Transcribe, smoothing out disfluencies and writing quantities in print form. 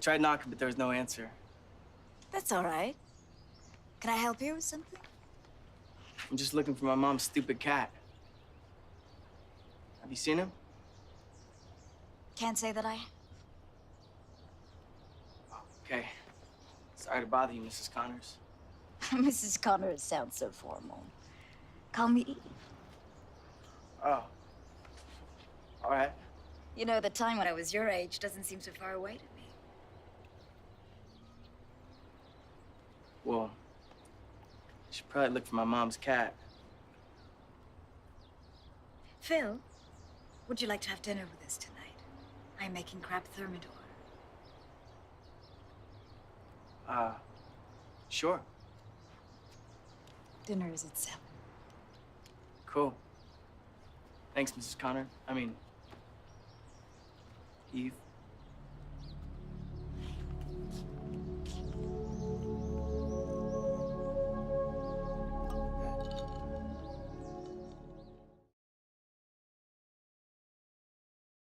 tried knocking, but there was no answer. That's all right. Can I help you with something? I'm just looking for my mom's stupid cat. Have you seen him? Can't say that I have. Oh, okay. Sorry to bother you, Mrs. Connors. Mrs. Connors sounds so formal. Call me Eve. Oh. All right. You know, the time when I was your age doesn't seem so far away to me. Well, I should probably look for my mom's cat. Phil, would you like to have dinner with us tonight? I'm making crab thermidor. Sure. Dinner is at 7. Cool. Thanks, Mrs. Connor. I mean, Eve.